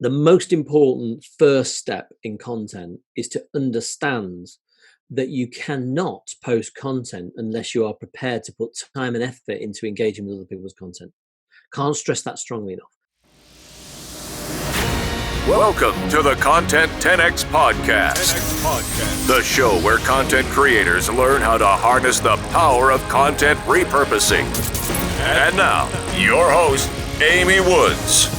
the most important first step in content is to understand that you cannot post content unless you are prepared to put time and effort into engaging with other people's content. Can't stress that strongly enough. Welcome to the Content 10X Podcast, the show where content creators learn how to harness the power of content repurposing. And now, your host, Amy Woods.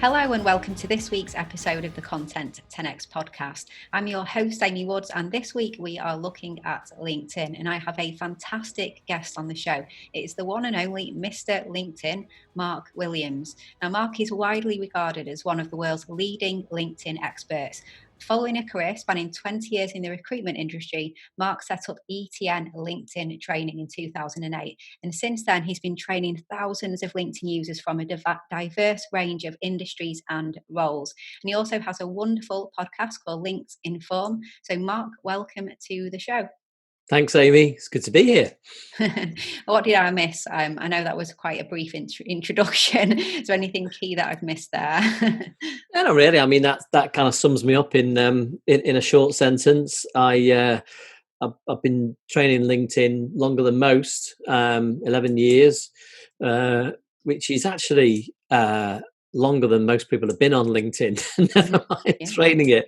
Hello and welcome to this week's episode of the Content 10X Podcast. I'm your host, Amy Woods, and this week we are looking at LinkedIn, and I have a fantastic guest on the show. It's the one and only Mr. LinkedIn, Mark Williams. Now, Mark is widely regarded as one of the world's leading LinkedIn experts. Following a career spanning 20 years in the recruitment industry, Mark set up ETN LinkedIn training in 2008. And since then, he's been training thousands of LinkedIn users from a diverse range of industries and roles. And he also has a wonderful podcast called Links Inform. So Mark, welcome to the show. Thanks, Amy. It's good to be here. What did I miss? I know that was quite a brief introduction. Is there anything key that I've missed there? No, not really. I mean, that kind of sums me up in a short sentence. I've been training LinkedIn longer than most, 11 years, which is actually longer than most people have been on LinkedIn, never mind training it.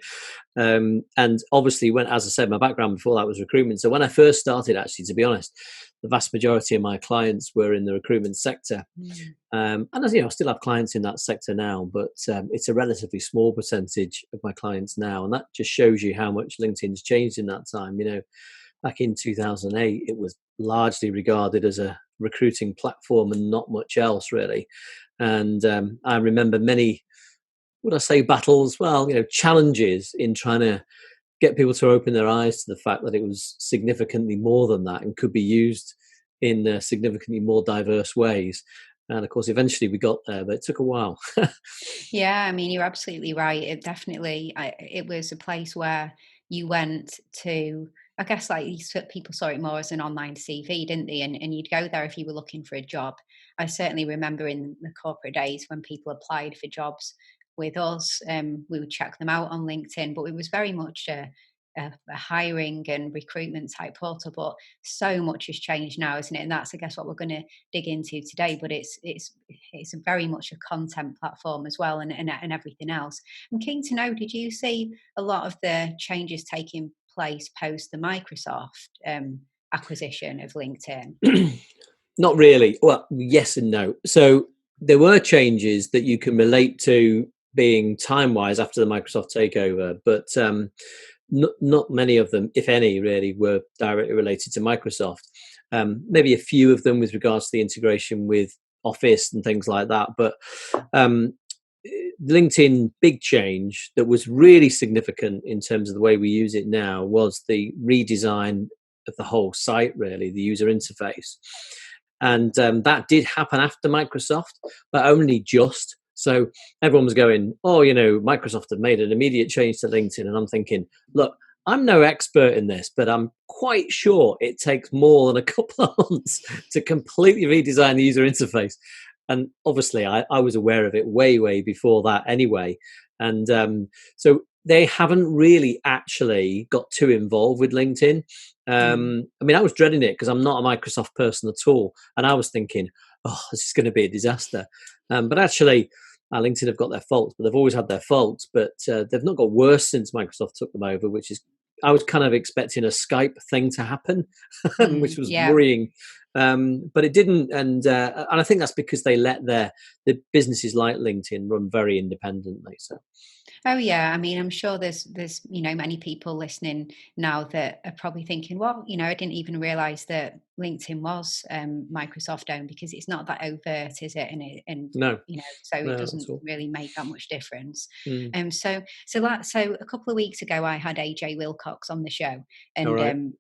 And obviously, as I said, my background before that was recruitment. So when I first started, actually, to be honest, the vast majority of my clients were in the recruitment sector. And as you know, I still have clients in that sector now, but it's a relatively small percentage of my clients now. And that just shows you how much LinkedIn's changed in that time. You know, back in 2008, it was largely regarded as a recruiting platform and not much else, really. And I remember many, would I say battles? Well, you know, challenges in trying to get people to open their eyes to the fact that it was significantly more than that and could be used in significantly more diverse ways. And of course, eventually we got there, but it took a while. Yeah, I mean, you're absolutely right. It was a place where you went to, I guess, like people saw it more as an online CV, didn't they? And you'd go there if you were looking for a job. I certainly remember in the corporate days when people applied for jobs with us, we would check them out on LinkedIn, but it was very much a hiring and recruitment type portal. But so much has changed now, isn't it? And that's, I guess, what we're going to dig into today. But it's very much a content platform as well, and everything else. I'm keen to know, did you see a lot of the changes taking place post the Microsoft acquisition of LinkedIn? Not really. Well, yes and no. So there were changes that you can relate to being time-wise after the Microsoft takeover, but not many of them, if any, really were directly related to Microsoft. Maybe a few of them with regards to the integration with Office and things like that. But LinkedIn big change that was really significant in terms of the way we use it now was the redesign of the whole site, really, the user interface. And that did happen after Microsoft, but only just. So everyone was going, oh, you know, Microsoft have made an immediate change to LinkedIn. And I'm thinking, look, I'm no expert in this, but I'm quite sure it takes more than a couple of months to completely redesign the user interface. And obviously, I was aware of it way before that anyway. And so they haven't really actually got too involved with LinkedIn. I mean, I was dreading it because I'm not a Microsoft person at all. And I was thinking, oh, this is going to be a disaster. But actually, LinkedIn have got their faults, but they've always had their faults. But they've not got worse since Microsoft took them over, which is, I was kind of expecting a Skype thing to happen, which was worrying. But it didn't. And I think that's because they let the businesses like LinkedIn run very independently. So. Oh yeah, I mean, I'm sure there's many people listening now that are probably thinking, well, I didn't even realize that LinkedIn was Microsoft owned, because it's not that overt, is it? And no, so it doesn't really make that much difference. So a couple of weeks ago, I had AJ Wilcox on the show, and and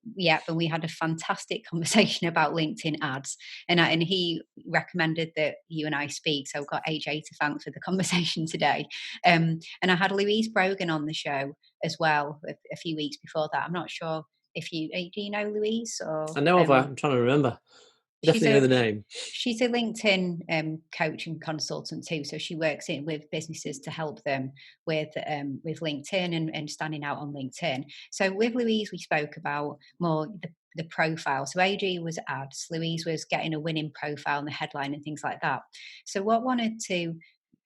we had a fantastic conversation about LinkedIn ads, and he recommended that you and I speak. So I've got AJ to thank for the conversation today, and I had Louise Brogan on the show as well a few weeks before that. I'm not sure if do you know Louise? Or I know of her. I'm trying to remember. Definitely know the name. She's a LinkedIn coach and consultant too. So she works in with businesses to help them with LinkedIn and standing out on LinkedIn. So with Louise, we spoke about more the profile. So AJ was ads, Louise was getting a winning profile and the headline and things like that. So what I wanted to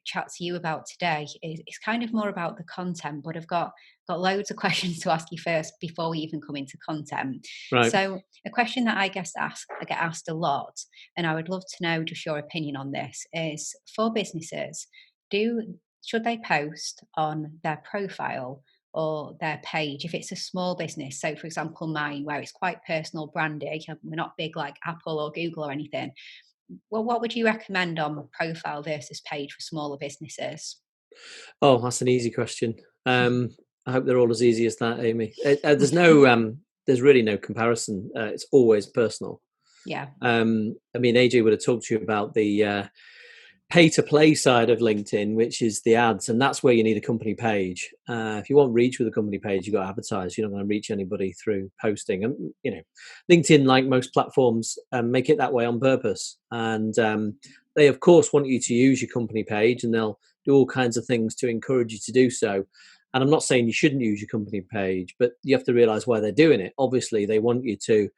chat to you about today is kind of more about the content, but I've got loads of questions to ask you first before we even come into content. Right. So a question that I get asked a lot, and I would love to know just your opinion on this, is for businesses, should they post on their profile or their page if it's a small business? So for example, mine, where it's quite personal branding, we're not big like Apple or Google or anything. Well, what would you recommend on profile versus page for smaller businesses? Oh, that's an easy question. I hope they're all as easy as that, Amy. There's really no comparison. It's always personal. Yeah. I mean, AJ would have talked to you about the pay to play side of LinkedIn, which is the ads, and that's where you need a company page. If you want reach with a company page, you've got to advertise. You're not going to reach anybody through posting. And LinkedIn, like most platforms, make it that way on purpose. And they, of course, want you to use your company page, and they'll do all kinds of things to encourage you to do so. And I'm not saying you shouldn't use your company page, but you have to realize why they're doing it. Obviously, they want you to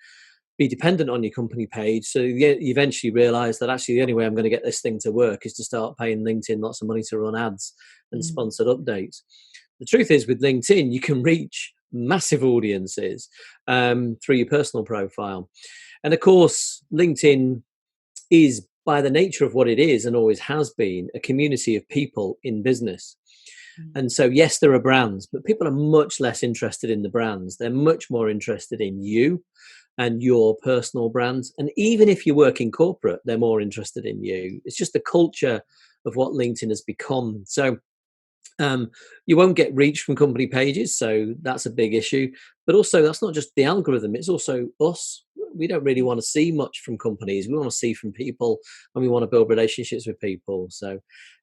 be dependent on your company page. So you eventually realize that actually the only way I'm going to get this thing to work is to start paying LinkedIn lots of money to run ads and sponsored updates. The truth is, with LinkedIn, you can reach massive audiences through your personal profile. And of course, LinkedIn is, by the nature of what it is and always has been, a community of people in business. And so, yes, there are brands, but people are much less interested in the brands. They're much more interested in you and your personal brands. And even if you work in corporate, they're more interested in you. It's just the culture of what LinkedIn has become. So you won't get reach from company pages. So that's a big issue. But also, that's not just the algorithm. It's also us. We don't really want to see much from companies. We want to see from people, and we want to build relationships with people. So,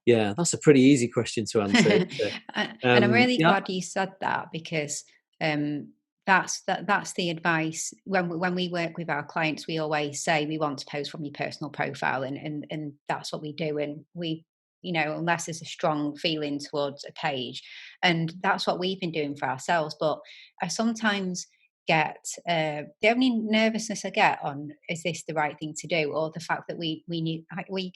yeah, that's a pretty easy question to answer. And I'm really glad you said that, because that's the advice when we work with our clients. We always say we want to post from your personal profile, and that's what we do. And we, unless there's a strong feeling towards a page, and that's what we've been doing for ourselves. But I sometimes get the only nervousness I get on, is this the right thing to do, or the fact that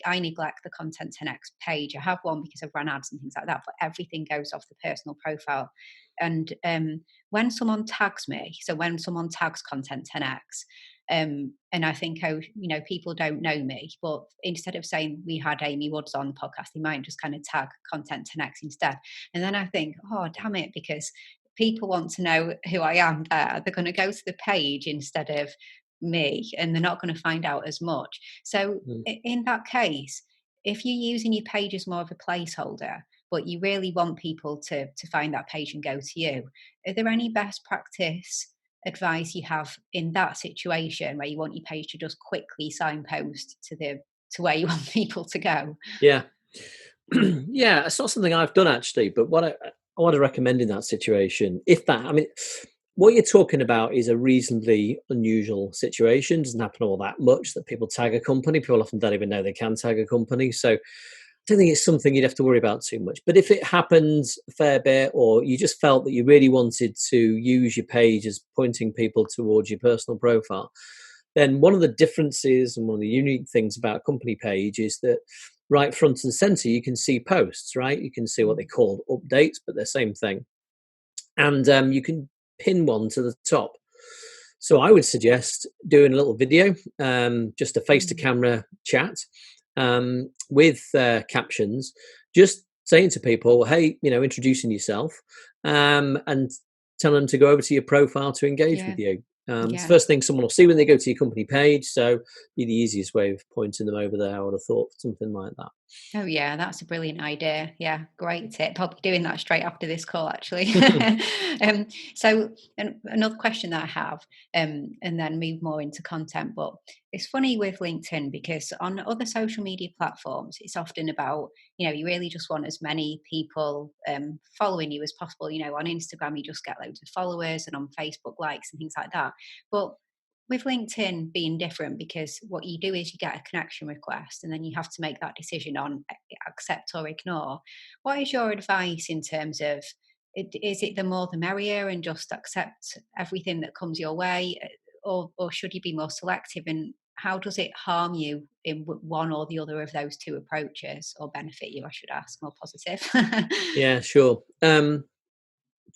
I neglect the Content 10x page. I have one because I've run ads and things like that, but everything goes off the personal profile. And when someone tags me, so when someone tags Content 10x, and I think, people don't know me, but instead of saying we had Amy Woods on the podcast, they might just kind of tag Content 10x instead. And then I think, oh damn it, because people want to know who I am there. They're going to go to the page instead of me, and they're not going to find out as much. So in that case, if you're using your page as more of a placeholder, but you really want people to find that page and go to you, are there any best practice advice you have in that situation where you want your page to just quickly signpost to where you want people to go? Yeah. Yeah, it's not something I've done actually, but what I want to recommend in that situation, what you're talking about is a reasonably unusual situation. It doesn't happen all that much that people tag a company. People often don't even know they can tag a company. So I don't think it's something you'd have to worry about too much. But if it happens a fair bit, or you just felt that you really wanted to use your page as pointing people towards your personal profile, then one of the differences and one of the unique things about a company page is that right front and center, you can see posts, right? You can see what they call updates, but they're the same thing. And you can pin one to the top. So I would suggest doing a little video, just a face to camera chat with captions, just saying to people, hey, introducing yourself and telling them to go over to your profile to engage with you. It's the first thing someone will see when they go to your company page. So be the easiest way of pointing them over there. I would have thought something like that. Oh yeah, that's a brilliant idea. Yeah, great tip. I'll be doing that straight after this call, actually. So another question that I have, and then move more into content. But it's funny with LinkedIn, because on other social media platforms, it's often about, you really just want as many people following you as possible. On Instagram, you just get loads of followers, and on Facebook, likes and things like that. But With LinkedIn being different, because what you do is you get a connection request and then you have to make that decision on accept or ignore. What is your advice in terms of is it the more the merrier and just accept everything that comes your way, or should you be more selective? And how does it harm you in one or the other of those two approaches, or benefit you, I should ask, more positive? Yeah, sure.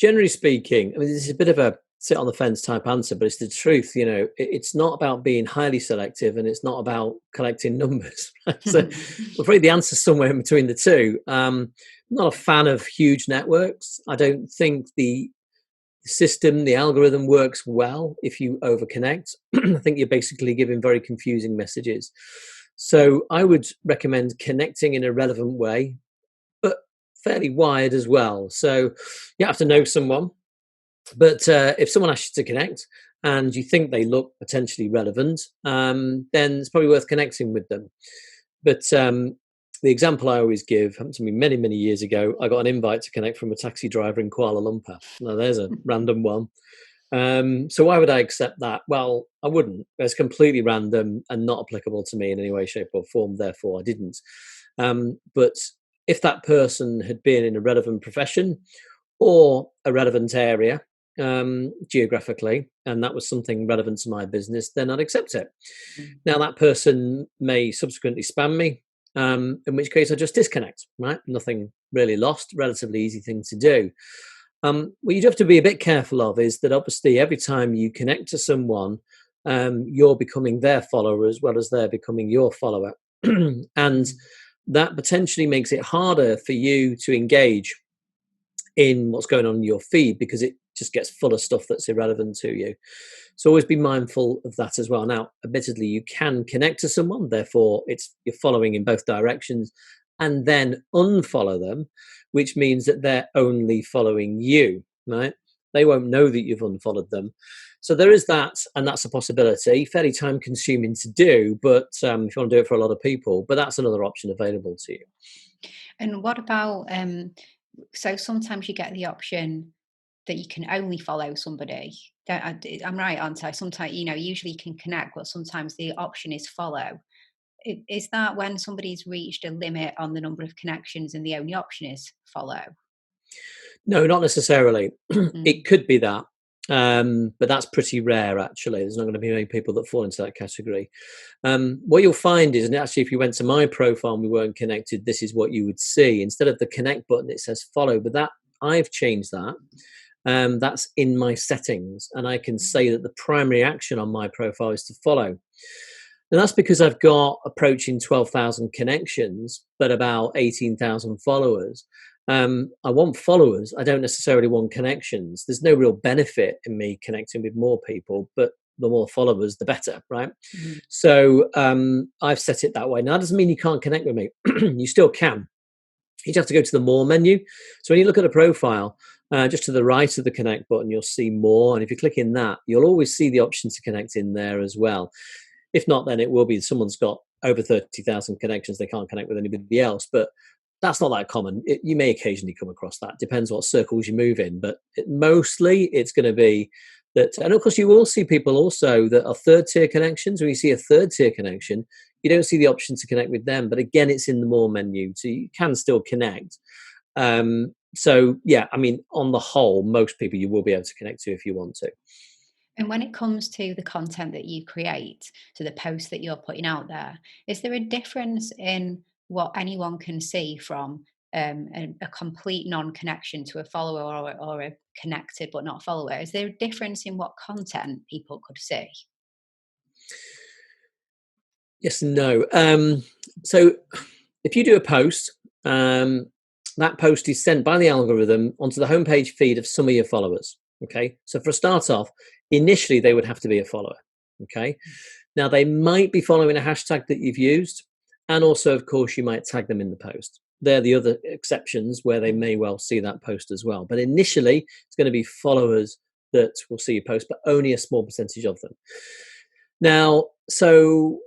Generally speaking, I mean, this is a bit of a sit on the fence type answer, but it's the truth. It's not about being highly selective, and it's not about collecting numbers. Right? So I'm afraid the answer's somewhere in between the two. I'm not a fan of huge networks. I don't think the system, the algorithm works well if you overconnect. I think you're basically giving very confusing messages. So I would recommend connecting in a relevant way, but fairly wide as well. So you have to know someone, but if someone asks you to connect and you think they look potentially relevant, then it's probably worth connecting with them. But the example I always give happened to me many, many years ago. I got an invite to connect from a taxi driver in Kuala Lumpur. Now, there's a random one. So why would I accept that? Well, I wouldn't. It's completely random and not applicable to me in any way, shape or form. Therefore, I didn't. But if that person had been in a relevant profession or a relevant area geographically, and that was something relevant to my business, then I'd accept it. Now, that person may subsequently spam me, in which case I just disconnect, right? Nothing really lost, relatively easy thing to do. What you have to be a bit careful of is that obviously every time you connect to someone, you're becoming their follower as well as they're becoming your follower. And that potentially makes it harder for you to engage in what's going on in your feed, because it just gets full of stuff that's irrelevant to you. So always be mindful of that as well. Now, admittedly, you can connect to someone, therefore you're following in both directions, and then unfollow them, which means that they're only following you, right? They won't know that you've unfollowed them. So there is that, and that's a possibility. Fairly time consuming to do, but if you want to do it for a lot of people, but that's another option available to you. And what about, so sometimes you get the option that you can only follow somebody. I'm right, aren't I? Sometimes, usually you can connect, but sometimes the option is follow. Is that when somebody's reached a limit on the number of connections and the only option is follow? No, not necessarily. It could be that, but that's pretty rare, actually. There's not going to be many people that fall into that category. What you'll find is, and actually if you went to my profile and we weren't connected, this is what you would see. Instead of the connect button, it says follow, but that I've changed that. That's in my settings, and I can say that the primary action on my profile is to follow. And that's because I've got approaching 12,000 connections, but about 18,000 followers. I want followers. I don't necessarily want connections. There's no real benefit in me connecting with more people, but the more followers, the better, right? Mm-hmm. So I've set it that way. Now, that doesn't mean you can't connect with me. You still can. You just have to go to the more menu. So when you look at a profile, just to the right of the connect button, you'll see more. And if you click in that, you'll always see the option to connect in there as well. If not, then it will be someone's got over 30,000 connections. They can't connect with anybody else, but that's not that common. You may occasionally come across that. Depends what circles you move in, but mostly it's going to be that. And of course, you will see people also that are third tier connections. When you see a third tier connection, you don't see the option to connect with them. But again, it's in the more menu, so you can still connect. So yeah, I mean, on the whole, most people you will be able to connect to if you want to. And when it comes to the content that you create, to the posts that you're putting out there, is there a difference in what anyone can see from a complete non-connection to a follower or a connected but not follower? Is there a difference in what content people could see? Yes and no. So if you do a post, that post is sent by the algorithm onto the homepage feed of some of your followers. Okay, so for a start off, initially they would have to be a follower. Okay, now they might be following a hashtag that you've used, and also, of course, you might tag them in the post. They're the other exceptions where they may well see that post as well. But initially, it's going to be followers that will see your post, but only a small percentage of them. Now, so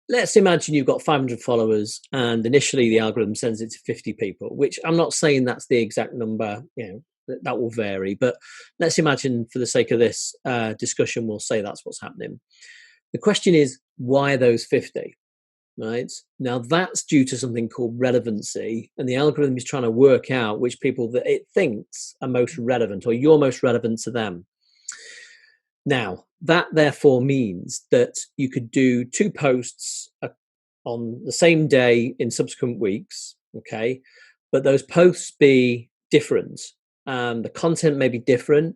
let's imagine you've got 500 followers, and initially the algorithm sends it to 50 people, which I'm not saying that's the exact number, that will vary. But let's imagine, for the sake of this discussion, we'll say that's what's happening. The question is, why those 50? Right now, that's due to something called relevancy, and the algorithm is trying to work out which people that it thinks are most relevant, or you're most relevant to them. Now, that therefore means that you could do 2 posts on the same day in subsequent weeks, okay? But those posts be different. The content may be different,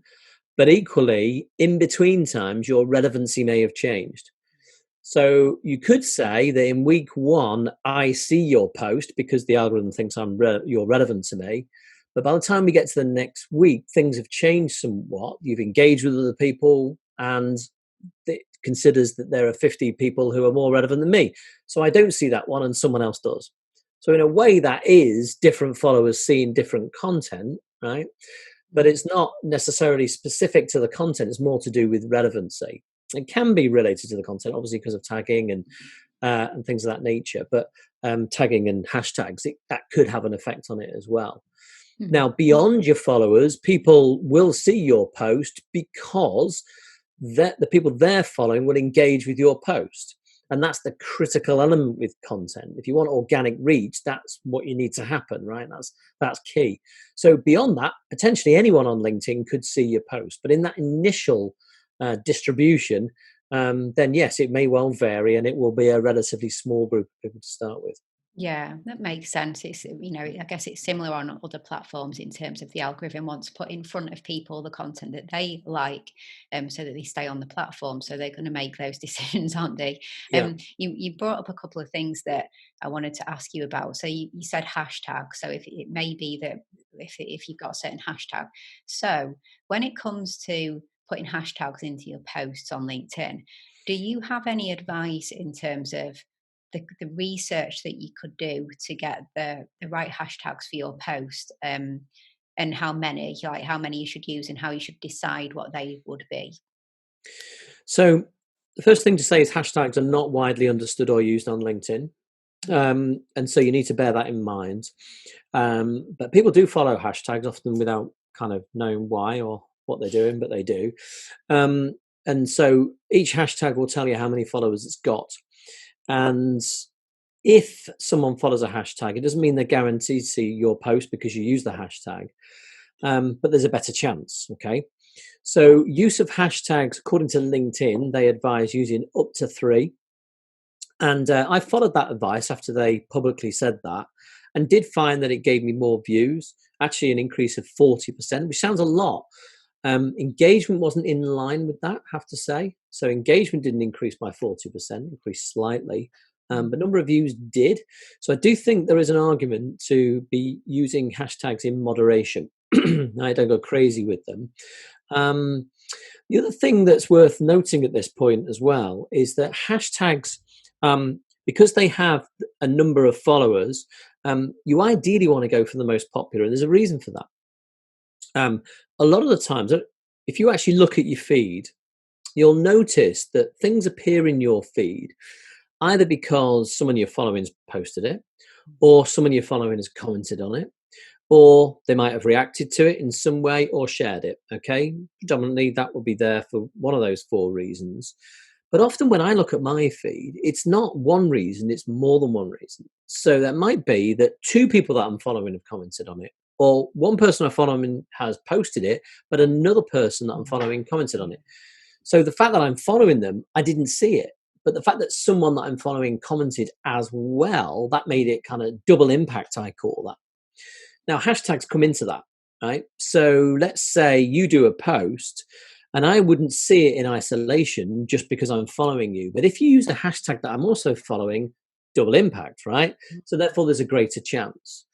but equally, in between times, your relevancy may have changed. So you could say that in week 1, I see your post because the algorithm thinks you're relevant to me. But by the time we get to the next week, things have changed somewhat. You've engaged with other people, and it considers that there are 50 people who are more relevant than me. So I don't see that one, and someone else does. So in a way, that is different followers seeing different content, right? But it's not necessarily specific to the content. It's more to do with relevancy. It can be related to the content, obviously, because of tagging and things of that nature. But tagging and hashtags, that could have an effect on it as well. Mm-hmm. Now, beyond your followers, people will see your post because the people they're following will engage with your post. And that's the critical element with content. If you want organic reach, that's what you need to happen, right? That's key. So beyond that, potentially anyone on LinkedIn could see your post. But in that initial distribution, then yes, it may well vary, and it will be a relatively small group of people to start with. Yeah, that makes sense. It's, I guess it's similar on other platforms in terms of the algorithm wants to put in front of people the content that they like, so that they stay on the platform. So they're going to make those decisions, aren't they? Yeah. You brought up a couple of things that I wanted to ask you about. So you said hashtag. So if it may be that if you've got a certain hashtag. So when it comes to putting hashtags into your posts on LinkedIn, do you have any advice in terms of the research that you could do to get the right hashtags for your post, and how many you should use and how you should decide what they would be? So the first thing to say is hashtags are not widely understood or used on LinkedIn. And so you need to bear that in mind. But people do follow hashtags often without kind of knowing why or what they're doing, but they do. And so each hashtag will tell you how many followers it's got. And if someone follows a hashtag, it doesn't mean they're guaranteed to see your post because you use the hashtag, but there's a better chance, okay? So use of hashtags, according to LinkedIn, they advise using up to 3. And I followed that advice after they publicly said that, and did find that it gave me more views, actually an increase of 40%, which sounds a lot. Engagement wasn't in line with that, I have to say. So engagement didn't increase by 40%, increased slightly, but number of views did. So I do think there is an argument to be using hashtags in moderation. I don't go crazy with them. The other thing that's worth noting at this point as well is that hashtags, because they have a number of followers, you ideally want to go for the most popular, and there's a reason for that. A lot of the times, if you actually look at your feed, you'll notice that things appear in your feed either because someone you're following has posted it, or someone you're following has commented on it, or they might have reacted to it in some way or shared it, okay? Predominantly, that will be there for one of those 4 reasons. But often when I look at my feed, it's not one reason, it's more than one reason. So that might be that 2 people that I'm following have commented on it, or one person I'm following has posted it, but another person that I'm following commented on it. So the fact that I'm following them, I didn't see it. But the fact that someone that I'm following commented as well, that made it kind of double impact, I call that. Now, hashtags come into that, right? So let's say you do a post, and I wouldn't see it in isolation just because I'm following you. But if you use a hashtag that I'm also following, double impact, right? So therefore, there's a greater chance.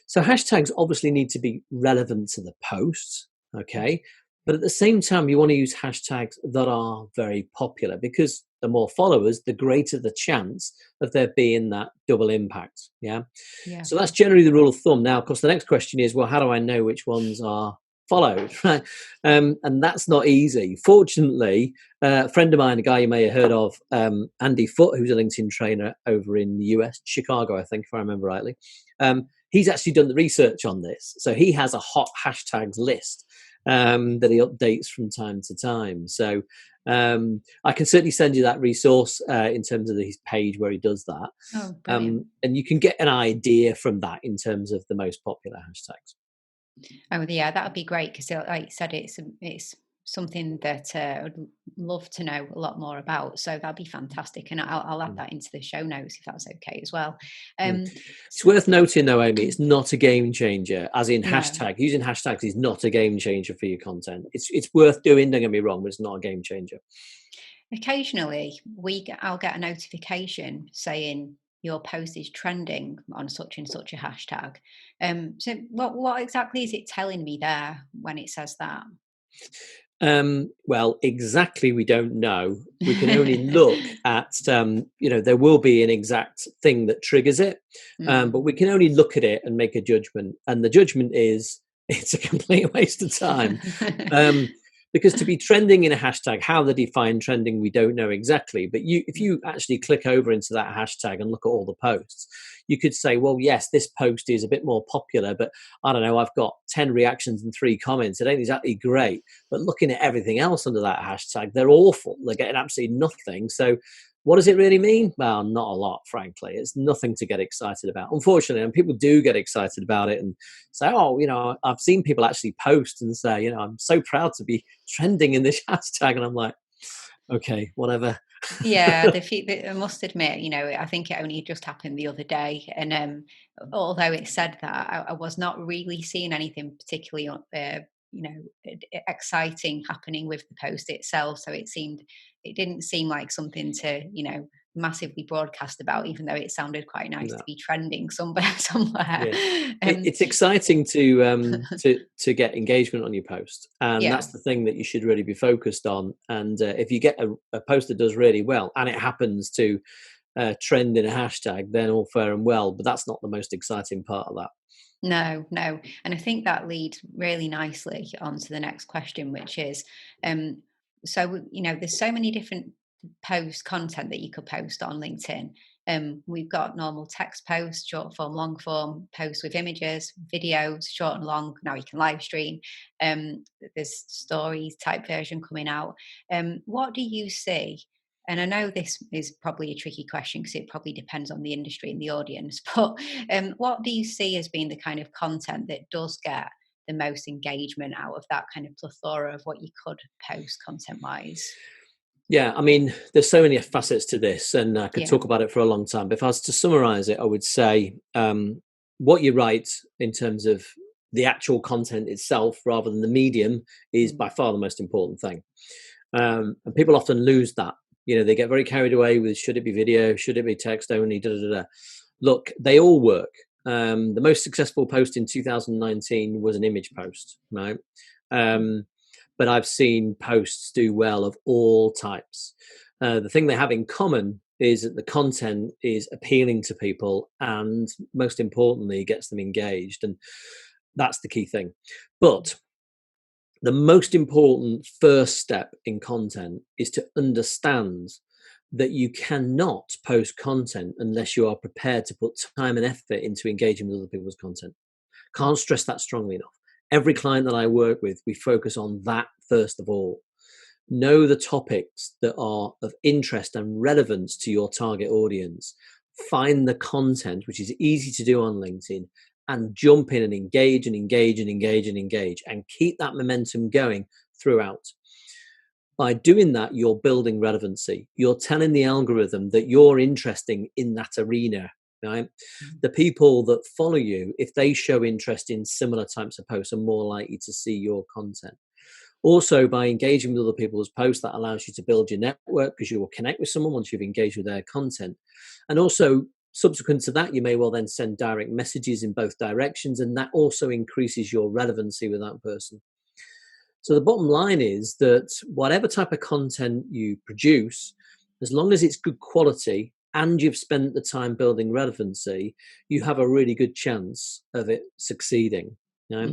So hashtags obviously need to be relevant to the post, okay? But at the same time, you want to use hashtags that are very popular, because the more followers, the greater the chance of there being that double impact, yeah? So that's generally the rule of thumb. Now, of course, the next question is, well, how do I know which ones are followed, right? And that's not easy. Fortunately, a friend of mine, a guy you may have heard of, Andy Foote, who's a LinkedIn trainer over in the US, Chicago, I think, if I remember rightly, he's actually done the research on this. So he has a hot hashtags list that he updates from time to time. So I can certainly send you that resource in terms of his page where he does that. Oh, brilliant. And you can get an idea from that in terms of the most popular hashtags. Oh, yeah, that would be great because, like you said, it's something that I'd love to know a lot more about. So that'd be fantastic, and I'll add that into the show notes if that's okay as well. It's worth noting, though, Amy, it's not a game changer. As in No. using hashtags is not a game changer for your content. It's worth doing. Don't get me wrong, but it's not a game changer. Occasionally, I'll get a notification saying your post is trending on such and such a hashtag. So what exactly is it telling me there when it says that? Well, exactly, we don't know. We can only look at, there will be an exact thing that triggers it, but we can only look at it and make a judgment. And the judgment is it's a complete waste of time. Because to be trending in a hashtag, how they define trending, we don't know exactly. But if you actually click over into that hashtag and look at all the posts, you could say, well, yes, this post is a bit more popular, but I don't know, I've got 10 reactions and 3 comments. It ain't exactly great. But looking at everything else under that hashtag, they're awful. They're getting absolutely nothing. So what does it really mean? Well, not a lot, frankly. It's nothing to get excited about, unfortunately. And people do get excited about it and say, oh, I've seen people actually post and say, I'm so proud to be trending in this hashtag. And I'm like, okay, whatever. Yeah, I must admit, I think it only just happened the other day. And although it said that, I was not really seeing anything particularly exciting happening with the post itself. So it didn't seem like something to, massively broadcast about, even though it sounded quite nice to be trending somewhere. Yeah. It's exciting to get engagement on your post. And that's the thing that you should really be focused on. And if you get a post that does really well and it happens to trend in a hashtag, then all fair and well, but that's not the most exciting part of that. No. And I think that leads really nicely on to the next question, which is, so, there's so many different content that you could post on LinkedIn. We've got normal text posts, short form, long form, posts with images, videos, short and long. Now you can live stream. There's stories type version coming out. What do you see? And I know this is probably a tricky question because it probably depends on the industry and the audience, but what do you see as being the kind of content that does get the most engagement out of that kind of plethora of what you could post content-wise? Yeah, I mean, there's so many facets to this, and I could talk about it for a long time. But if I was to summarize it, I would say what you write in terms of the actual content itself rather than the medium is by far the most important thing. And people often lose that. They get very carried away with should it be video, should it be text only, Look, they all work. The most successful post in 2019 was an image post, right? But I've seen posts do well of all types. The thing they have in common is that the content is appealing to people and most importantly gets them engaged. And that's the key thing. But the most important first step in content is to understand that you cannot post content unless you are prepared to put time and effort into engaging with other people's content. Can't stress that strongly enough. Every client that I work with, we focus on that first of all. Know the topics that are of interest and relevance to your target audience. Find the content, which is easy to do on LinkedIn, and jump in and engage and engage and engage and engage and keep that momentum going throughout. By doing that, you're building relevancy. You're telling the algorithm that you're interesting in that arena. Right? The people that follow you, if they show interest in similar types of posts, are more likely to see your content. Also, by engaging with other people's posts, that allows you to build your network because you will connect with someone once you've engaged with their content. And also, subsequent to that, you may well then send direct messages in both directions, and that also increases your relevancy with that person. So the bottom line is that whatever type of content you produce, as long as it's good quality, and you've spent the time building relevancy, you have a really good chance of it succeeding. Now,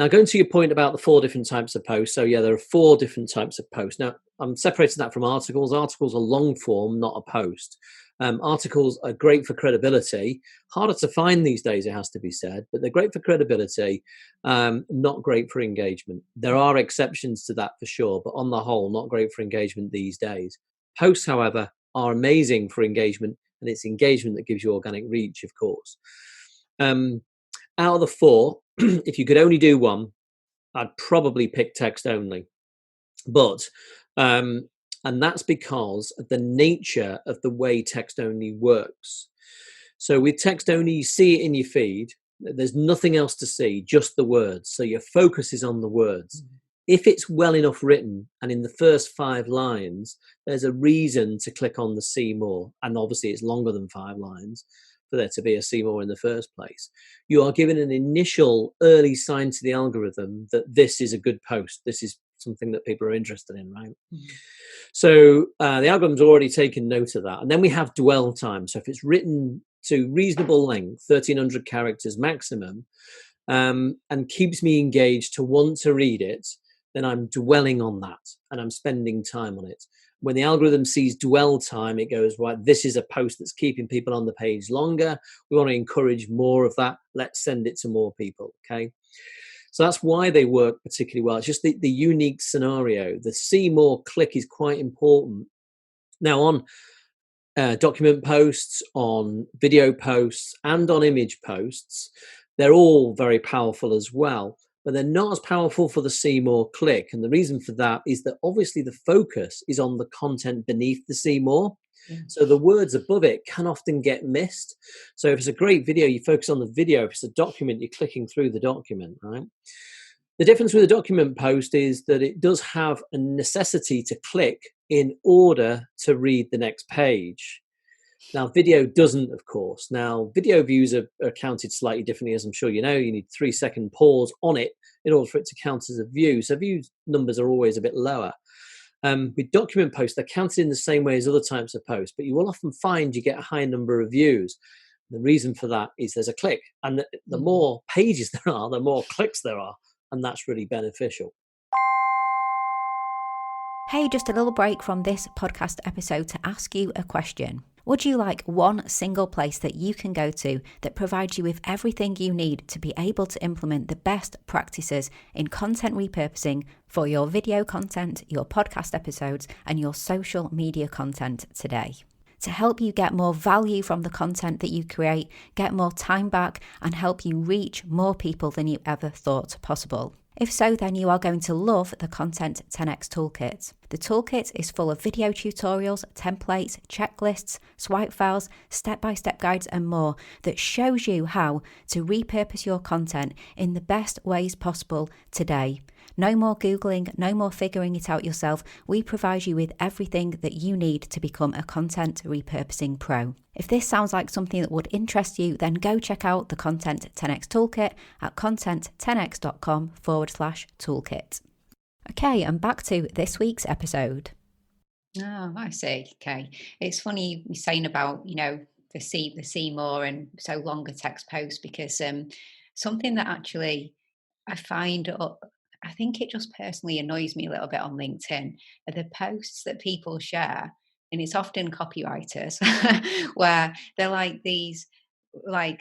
going to your point about the 4 different types of posts. So yeah, there are 4 different types of posts. Now, I'm separating that from articles. Articles are long form, not a post. Articles are great for credibility. Harder to find these days, it has to be said, but they're great for credibility, not great for engagement. There are exceptions to that for sure, but on the whole, not great for engagement these days. Posts, however, are amazing for engagement, and it's engagement that gives you organic reach, of course. Out of the four, if you could only do one, I'd probably pick text only. But and that's because of the nature of the way text only works. So with text only, you see it in your feed. There's nothing else to see, just the words. So your focus is on the words. If it's well enough written and in the first 5 lines, there's a reason to click on the see more. And obviously it's longer than 5 lines for there to be a see more in the first place. You are given an initial early sign to the algorithm that this is a good post. This is something that people are interested in, right? So the algorithm's already taken note of that. And then we have dwell time. So if it's written to reasonable length, 1,300 characters maximum, and keeps me engaged to want to read it, then I'm dwelling on that and I'm spending time on it. When the algorithm sees dwell time, it goes, right, this is a post that's keeping people on the page longer. We want to encourage more of that. Let's send it to more people, okay? So that's why they work particularly well. It's just the unique scenario. The see more click is quite important. Now on document posts, on video posts, and on image posts, they're all very powerful as well. But they're not as powerful for the see more click. And the reason for that is that obviously the focus is on the content beneath the see more. Yeah. So the words above it can often get missed. So if it's a great video, you focus on the video. If it's a document, you're clicking through the document, right? The difference with a document post is that it does have a necessity to click in order to read the next page. Now, video doesn't, of course. Now, video views are counted slightly differently, as I'm sure you know. You need 3-second pause on it in order for it to count as a view. So view numbers are always a bit lower. With document posts, they're counted in the same way as other types of posts, but you will often find you get a high number of views. The reason for that is there's a click. And the more pages there are, the more clicks there are. And that's really beneficial. Hey, just a little break from this podcast episode to ask you a question. Would you like one single place that you can go to that provides you with everything you need to be able to implement the best practices in content repurposing for your video content, your podcast episodes, and your social media content today? To help you get more value from the content that you create, get more time back, and help you reach more people than you ever thought possible. If so, then you are going to love the Content 10x Toolkit. The toolkit is full of video tutorials, templates, checklists, swipe files, step-by-step guides and more that shows you how to repurpose your content in the best ways possible today. No more Googling, no more figuring it out yourself. We provide you with everything that you need to become a content repurposing pro. If this sounds like something that would interest you, then go check out the Content 10x Toolkit at content10x.com/toolkit. Okay, and back to this week's episode. Oh, I see. Okay. It's funny you saying about, the see more and so longer text posts, because something that actually I find I think it just personally annoys me a little bit on LinkedIn are the posts that people share, and it's often copywriters where they're like these quite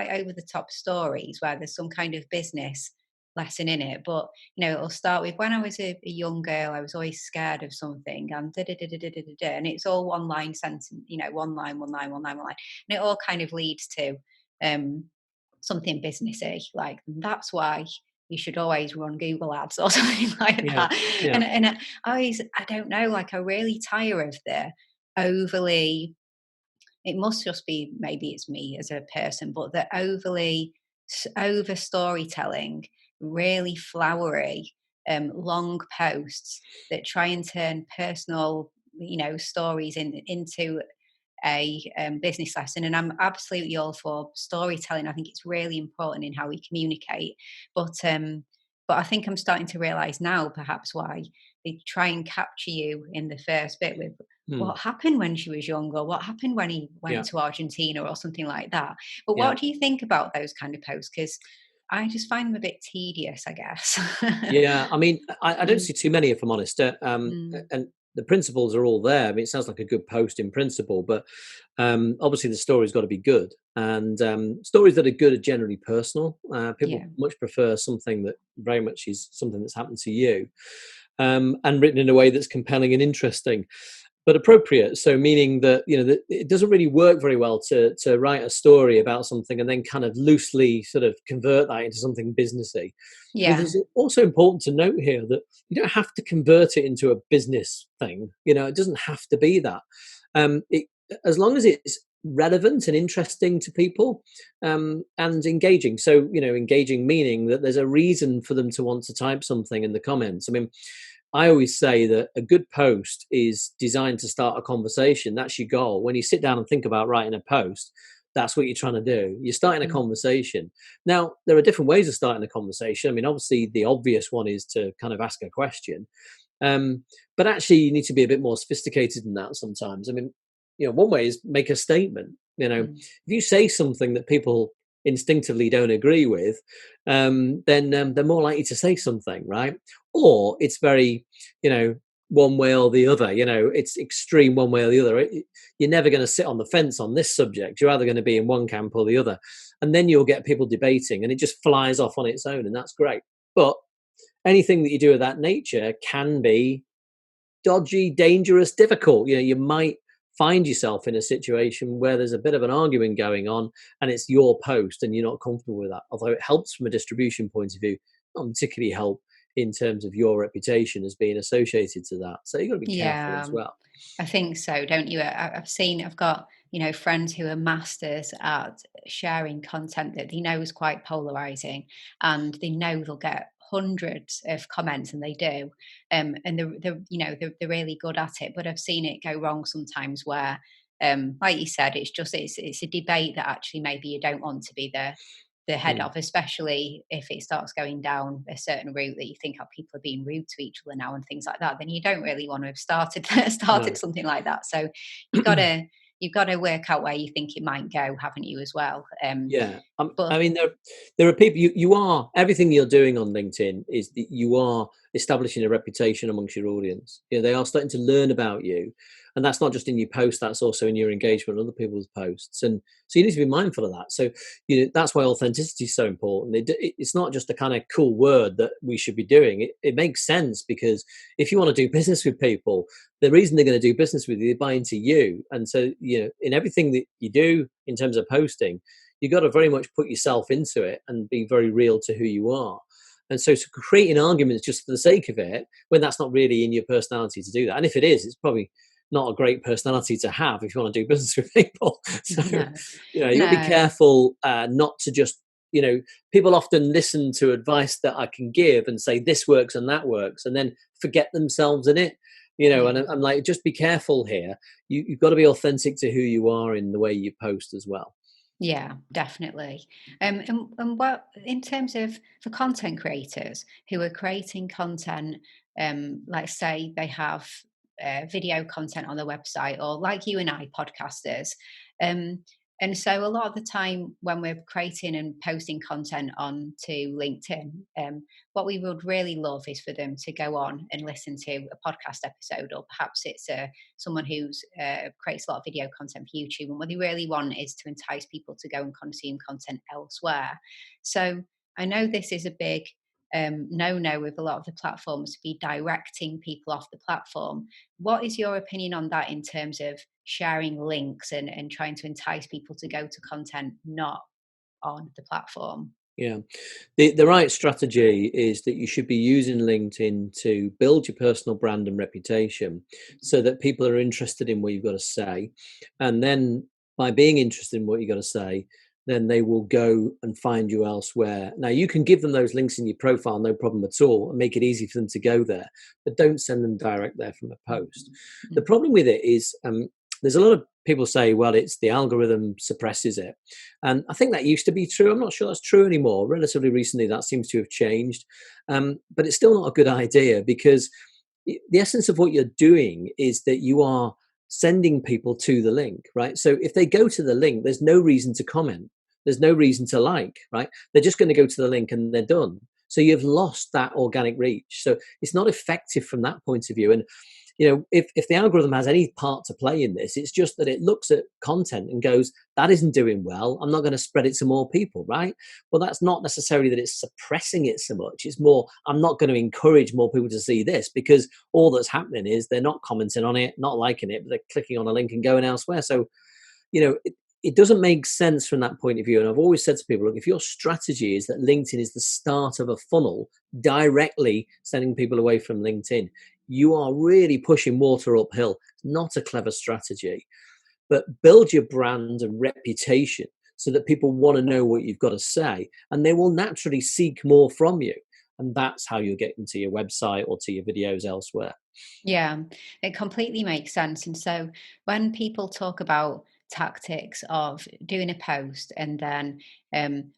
over the top stories where there's some kind of business lesson in it, but it'll start with, when I was a young girl, I was always scared of something, and and it's all one line sentence, one line, and it all kind of leads to something businessy, like that's why you should always run Google ads or something like that. Yeah. And I don't know, like I really tire of the overly, it must just be, maybe it's me as a person, but the over storytelling, really flowery, long posts that try and turn personal, stories into a business lesson. And I'm absolutely all for storytelling. I think it's really important in how we communicate. But I think I'm starting to realize now perhaps why they try and capture you in the first bit with what happened when she was younger, what happened when he went to Argentina or something like that. But what do you think about those kind of posts? Because I just find them a bit tedious, I guess. Yeah, I mean, I don't see too many, if I'm honest. And the principles are all there. I mean, it sounds like a good post in principle, but obviously the story's got to be good. And stories that are good are generally personal. People much prefer something that very much is something that's happened to you, and written in a way that's compelling and interesting, but appropriate. So meaning that, that it doesn't really work very well to write a story about something and then kind of loosely sort of convert that into something businessy. Yeah. It's also important to note here that you don't have to convert it into a business thing. It doesn't have to be that. As long as it's relevant and interesting to people, and engaging. So, engaging meaning that there's a reason for them to want to type something in the comments. I mean, I always say that a good post is designed to start a conversation. That's your goal. When you sit down and think about writing a post, that's what you're trying to do. You're starting a conversation. Now, there are different ways of starting a conversation. I mean, obviously, the obvious one is to kind of ask a question. But actually, you need to be a bit more sophisticated than that sometimes. I mean, one way is make a statement. If you say something that people instinctively don't agree with, then they're more likely to say something, right? Or it's very, one way or the other. It's extreme one way or the other. You're never going to sit on the fence on this subject. You're either going to be in one camp or the other, and then you'll get people debating, and it just flies off on its own, and that's great. But anything that you do of that nature can be dodgy, dangerous, difficult. You might find yourself in a situation where there's a bit of an argument going on and it's your post and you're not comfortable with that. Although it helps from a distribution point of view, not particularly help in terms of your reputation as being associated to that. So you've got to be careful as well. I think so, don't you? I've got, friends who are masters at sharing content that they know is quite polarizing, and they know they'll get hundreds of comments, and they do, and they're really good at it. But I've seen it go wrong sometimes where, like you said, it's a debate that actually maybe you don't want to be the head of, especially if it starts going down a certain route that you think, people are being rude to each other now and things like that. Then you don't really want to have started something like that. So you've got to work out where you think it might go, haven't you, as well? But I mean, there are people. You are, everything you're doing on LinkedIn is that you are establishing a reputation amongst your audience. They are starting to learn about you, and that's not just in your post. That's also in your engagement with other people's posts, and so you need to be mindful of that. So that's why authenticity is so important. It's not just a kind of cool word that we should be doing. It makes sense, because if you want to do business with people, the reason they're going to do business with you, they buy into you. And so, in everything that you do in terms of posting, you've got to very much put yourself into it and be very real to who you are. And so creating arguments just for the sake of it, when that's not really in your personality to do that. And if it is, it's probably not a great personality to have if you want to do business with people. So, you got to be careful not to just, people often listen to advice that I can give and say this works and that works, and then forget themselves in it. And I'm like, just be careful here. You've got to be authentic to who you are in the way you post as well. Yeah, definitely. And what, in terms of for content creators who are creating content, like say they have video content on their website, or like you and I, podcasters, and so a lot of the time when we're creating and posting content onto LinkedIn, what we would really love is for them to go on and listen to a podcast episode, or perhaps it's someone who's creates a lot of video content for YouTube, and what they really want is to entice people to go and consume content elsewhere. So I know this is a big no with a lot of the platforms, to be directing people off the platform. What is your opinion on that in terms of sharing links and trying to entice people to go to content not on the platform? Yeah, the right strategy is that you should be using LinkedIn to build your personal brand and reputation, so that people are interested in what you've got to say. And then by being interested in what you've got to say, then they will go and find you elsewhere. Now, you can give them those links in your profile, no problem at all, and make it easy for them to go there, but don't send them direct there from a post. Mm-hmm. The problem with it is there's a lot of people say, well, it's the algorithm suppresses it. And I think that used to be true. I'm not sure that's true anymore. Relatively recently, that seems to have changed. But it's still not a good idea, because the essence of what you're doing is that you are sending people to the link, right? So if they go to the link, there's no reason to comment. There's no reason to like, right? They're just going to go to the link and they're done. So you've lost that organic reach. So it's not effective from that point of view. And if the algorithm has any part to play in this, it's just that it looks at content and goes, that isn't doing well, I'm not going to spread it to more people, right? Well, that's not necessarily that it's suppressing it so much. It's more, I'm not going to encourage more people to see this, because all that's happening is they're not commenting on it, not liking it, but they're clicking on a link and going elsewhere. So, it doesn't make sense from that point of view. And I've always said to people, look, if your strategy is that LinkedIn is the start of a funnel directly sending people away from LinkedIn, you are really pushing water uphill. It's not a clever strategy. But build your brand and reputation so that people want to know what you've got to say, and they will naturally seek more from you. And that's how you'll get into your website or to your videos elsewhere. Yeah, it completely makes sense. And so when people talk about tactics of doing a post and then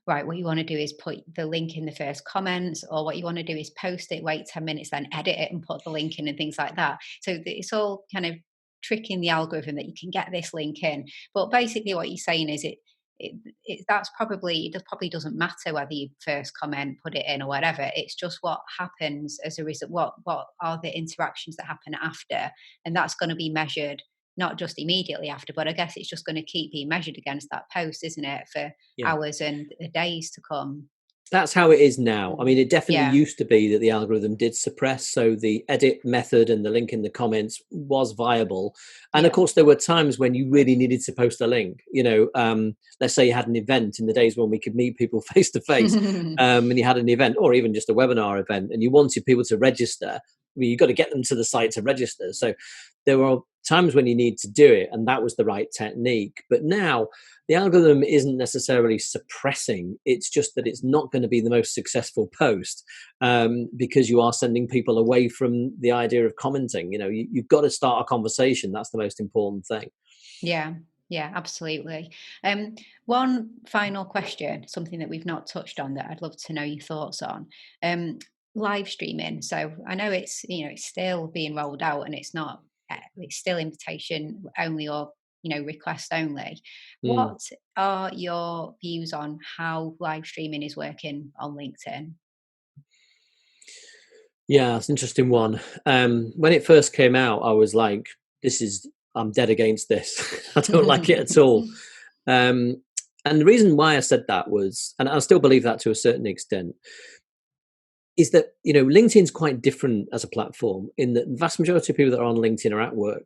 right, what you want to do is put the link in the first comments, or what you want to do is post it, wait 10 minutes, then edit it and put the link in and things like that. So it's all kind of tricking the algorithm that you can get this link in. But basically what you're saying is it probably doesn't matter whether you first comment, put it in or whatever. It's just what happens as a result. What are the interactions that happen after, and that's going to be measured not just immediately after, but I guess it's just going to keep being measured against that post, isn't it, for hours and days to come. That's how it is now. I mean, it definitely used to be that the algorithm did suppress, so the edit method and the link in the comments was viable. And of course, there were times when you really needed to post a link. Let's say you had an event in the days when we could meet people face to face, and you had an event or even just a webinar event, and you wanted people to register. You've got to get them to the site to register. So there were times when you need to do it, and that was the right technique. But now the algorithm isn't necessarily suppressing. It's just that it's not going to be the most successful post because you are sending people away from the idea of commenting. You've got to start a conversation. That's the most important thing. Yeah, absolutely. One final question, something that we've not touched on that I'd love to know your thoughts on. Live streaming. So I know it's still being rolled out, and it's still invitation only, or request only. What are your views on how live streaming is working on LinkedIn? Yeah, it's an interesting one. When it first came out, I was like, I'm dead against this. I don't like it at all. And the reason why I said that was, and I still believe that to a certain extent, is that, LinkedIn's quite different as a platform in that the vast majority of people that are on LinkedIn are at work.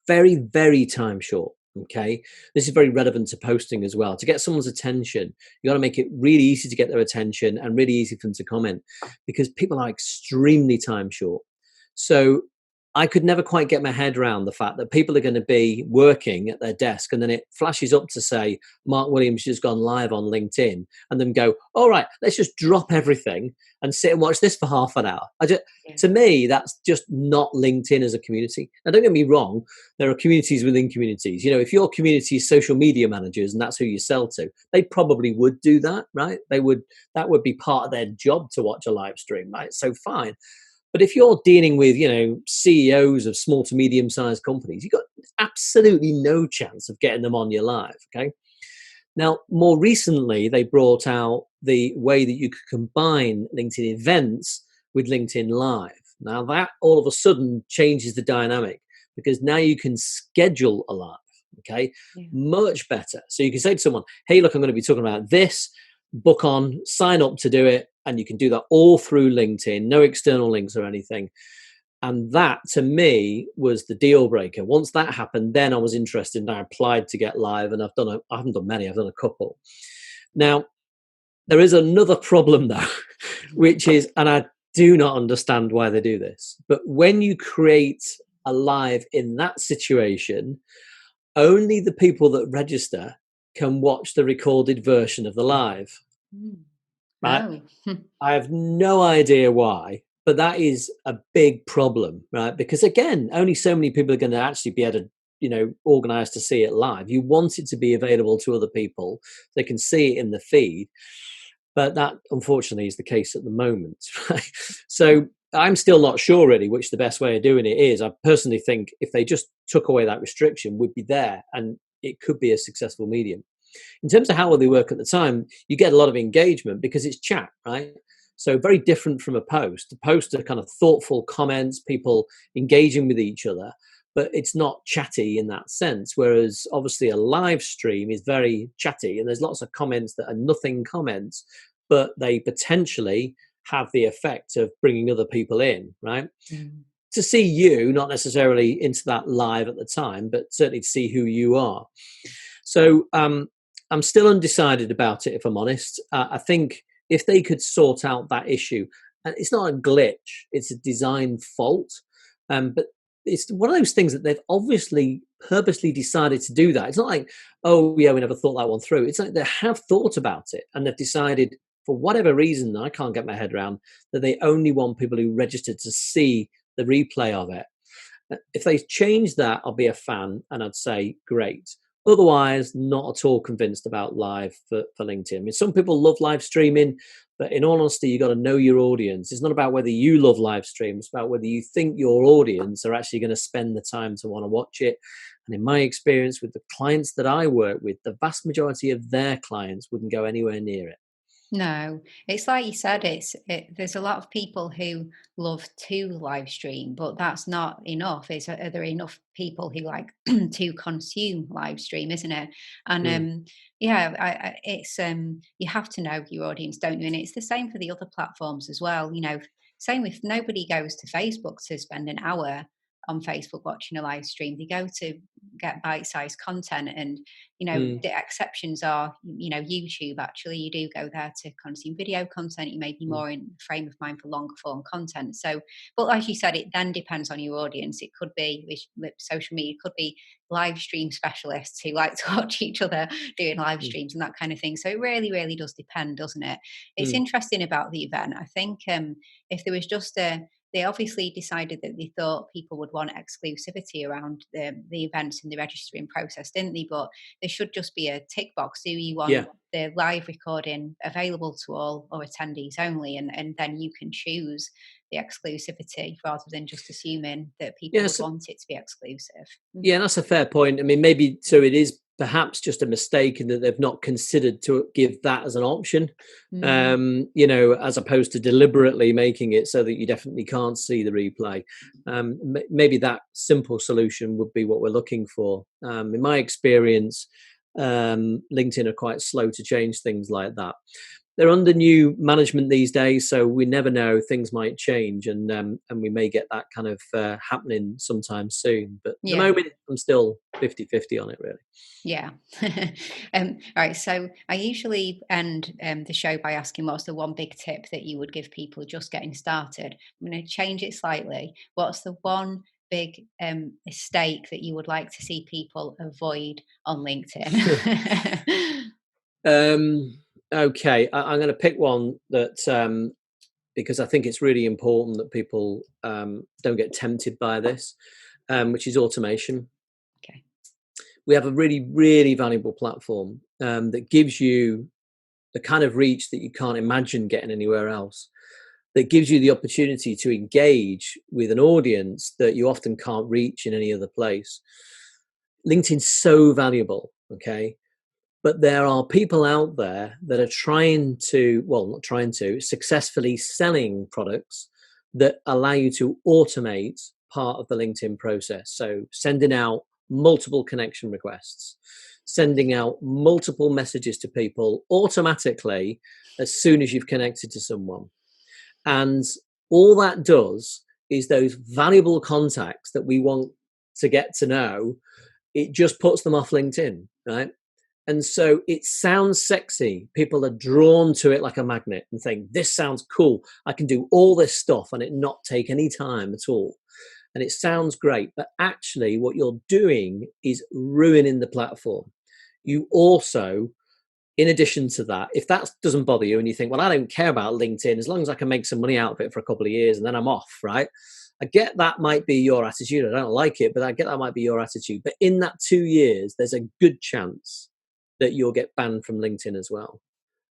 Very, very time short. Okay. This is very relevant to posting as well. To get someone's attention, you got to make it really easy to get their attention and really easy for them to comment, because people are extremely time short. So I could never quite get my head around the fact that people are going to be working at their desk and then it flashes up to say, Mark Williams has gone live on LinkedIn, and then go, all right, let's just drop everything and sit and watch this for half an hour. To me, that's just not LinkedIn as a community. Now, don't get me wrong. There are communities within communities. If your community is social media managers and that's who you sell to, they probably would do that, right? That would be part of their job to watch a live stream, right? So fine. But if you're dealing with, CEOs of small to medium-sized companies, you've got absolutely no chance of getting them on your live, okay? Now, more recently, they brought out the way that you could combine LinkedIn events with LinkedIn Live. Now, that all of a sudden changes the dynamic, because now you can schedule a live, okay? Yeah. Much better. So you can say to someone, hey, look, I'm going to be talking about this. Book on, sign up to do it, and you can do that all through LinkedIn, no external links or anything. And that, to me, was the deal breaker. Once that happened, then I was interested and I applied to get live, and I haven't done many, I've done a couple. Now, there is another problem though, which is, and I do not understand why they do this, but when you create a live in that situation, only the people that register can watch the recorded version of the live. Right? Oh. I have no idea why, but that is a big problem, right? Because again, only so many people are going to actually be able to, organize to see it live. You want it to be available to other people. They can see it in the feed, but that unfortunately is the case at the moment, right? So I'm still not sure really which the best way of doing it is. I personally think if they just took away that restriction, would be there, and it could be a successful medium. In terms of how will they work at the time, you get a lot of engagement because it's chat, right? So very different from a post. A post are kind of thoughtful comments, people engaging with each other, but it's not chatty in that sense. Whereas obviously a live stream is very chatty, and there's lots of comments that are nothing comments, but they potentially have the effect of bringing other people in, right? To see you, not necessarily into that live at the time, but certainly to see who you are. So I'm still undecided about it, if I'm honest. I think if they could sort out that issue, and it's not a glitch, it's a design fault, but it's one of those things that they've obviously purposely decided to do that. It's not like, oh yeah, we never thought that one through. It's like they have thought about it, and they've decided, for whatever reason, I can't get my head around, that they only want people who registered to see the replay of it. If they change that, I'll be a fan, and I'd say great. Otherwise, not at all convinced about live for LinkedIn. I mean, some people love live streaming, but in all honesty, you've got to know your audience. It's not about whether you love live streams, it's about whether you think your audience are actually going to spend the time to want to watch it. And in my experience with the clients that I work with, the vast majority of their clients wouldn't go anywhere near it. No, it's like you said, there's a lot of people who love to live stream, but that's not enough. Are there enough people who like to consume live stream, isn't it? And it's you have to know your audience, don't you? And it's the same for the other platforms as well. You know, same if nobody goes to Facebook to spend an hour on Facebook watching a live stream. They go to get bite-sized content, and the exceptions are YouTube. Actually, you do go there to consume video content. You may be more in frame of mind for longer form content. So, but like you said, it then depends on your audience. It could be with social media, it could be live stream specialists who like to watch each other doing live streams and that kind of thing. So it really, really does depend, doesn't it? It's interesting about the event. I think if there was just they obviously decided that they thought people would want exclusivity around the events and the registering process, didn't they? But there should just be a tick box. Do you want the live recording available to all or attendees only? And then you can choose the exclusivity rather than just assuming that people would want it to be exclusive. Yeah, that's a fair point. I mean, maybe so it is perhaps just a mistake in that they've not considered to give that as an option, as opposed to deliberately making it so that you definitely can't see the replay. Maybe that simple solution would be what we're looking for. In my experience, LinkedIn are quite slow to change things like that. They're under new management these days, so we never know, things might change, and we may get that kind of happening sometime soon. But at the moment, I'm still 50-50 on it, really. Yeah. All right. So I usually end the show by asking, what's the one big tip that you would give people just getting started? I'm going to change it slightly. What's the one big mistake that you would like to see people avoid on LinkedIn? Okay, I'm going to pick one that because I think it's really important that people don't get tempted by this, which is automation. Okay. We have a really, really valuable platform that gives you the kind of reach that you can't imagine getting anywhere else, that gives you the opportunity to engage with an audience that you often can't reach in any other place. LinkedIn's so valuable, okay? But there are people out there that are successfully selling products that allow you to automate part of the LinkedIn process. So sending out multiple connection requests, sending out multiple messages to people automatically as soon as you've connected to someone. And all that does is those valuable contacts that we want to get to know, it just puts them off LinkedIn, right? And so it sounds sexy. People are drawn to it like a magnet and think, this sounds cool. I can do all this stuff and it not take any time at all. And it sounds great. But actually what you're doing is ruining the platform. You also, in addition to that, if that doesn't bother you and you think, well, I don't care about LinkedIn as long as I can make some money out of it for a couple of years and then I'm off, right? I get that might be your attitude. I don't like it, but I get that might be your attitude. But in that 2 years, there's a good chance that you'll get banned from LinkedIn as well.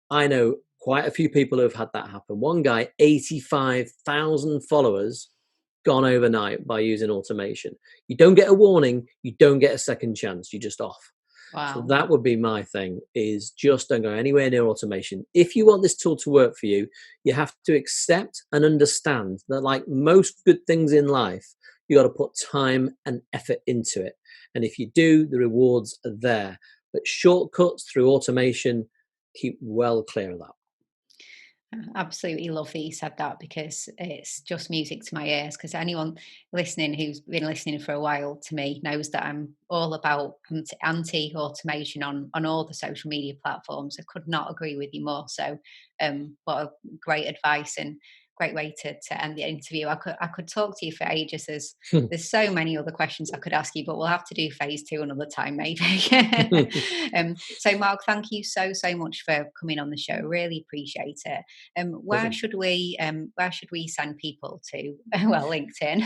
I know quite a few people who have had that happen. One guy, 85,000 followers gone overnight by using automation. You don't get a warning. You don't get a second chance. You're just off. So Wow. that would be my thing, is just don't go anywhere near automation. If you want this tool to work for you, you have to accept and understand that, like most good things in life, you got to put time and effort into it. And if you do, the rewards are there. But shortcuts through automation, keep well clear of that. Absolutely love that you said that, because it's just music to my ears. Because anyone listening who's been listening for a while to me knows that I'm all about anti-automation on all the social media platforms. I could not agree with you more. So, what a great advice and great way to end the interview. I could talk to you for ages. There's so many other questions I could ask you, but we'll have to do phase 2 another time, maybe. So, Mark, thank you so much for coming on the show. Really appreciate it. Where should we send people to? Well, LinkedIn.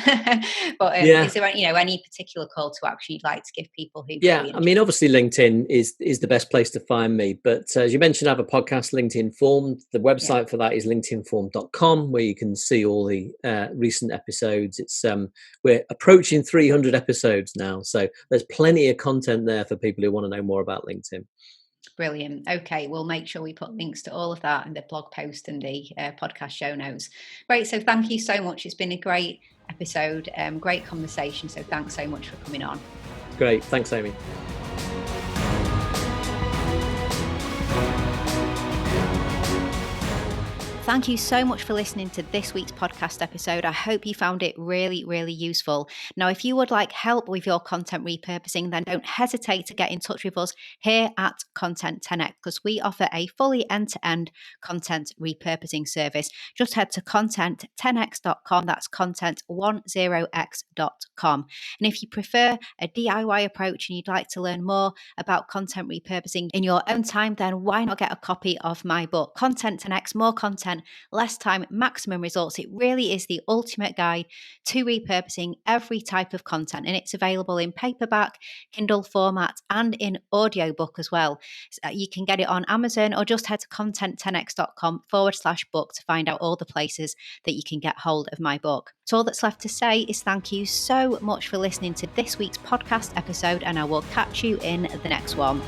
But is there any particular call to action you'd like to give people who? Yeah, I mean, obviously LinkedIn is the best place to find me. But as you mentioned, I have a podcast, LinkedIn Formed. The website for that is linkedinformed.com, where you can see all the recent episodes. It's we're approaching 300 episodes now, so there's plenty of content there for people who want to know more about LinkedIn. Brilliant. Okay, we'll make sure we put links to all of that in the blog post and the podcast show notes. Great. So thank you so much. It's been a great episode, great conversation. So thanks so much for coming on. Great. Thanks, Amy. Thank you so much for listening to this week's podcast episode. I hope you found it really, really useful. Now, if you would like help with your content repurposing, then don't hesitate to get in touch with us here at Content 10x, because we offer a fully end-to-end content repurposing service. Just head to content10x.com. That's content10x.com. And if you prefer a DIY approach and you'd like to learn more about content repurposing in your own time, then why not get a copy of my book, Content 10x, More Content, Less Time, Maximum Results. It really is the ultimate guide to repurposing every type of content, and it's available in paperback, Kindle format, and in audiobook as well. So you can get it on Amazon, or just head to content10x.com/book to find out all the places that you can get hold of my book. So all that's left to say is thank you so much for listening to this week's podcast episode, and I will catch you in the next one.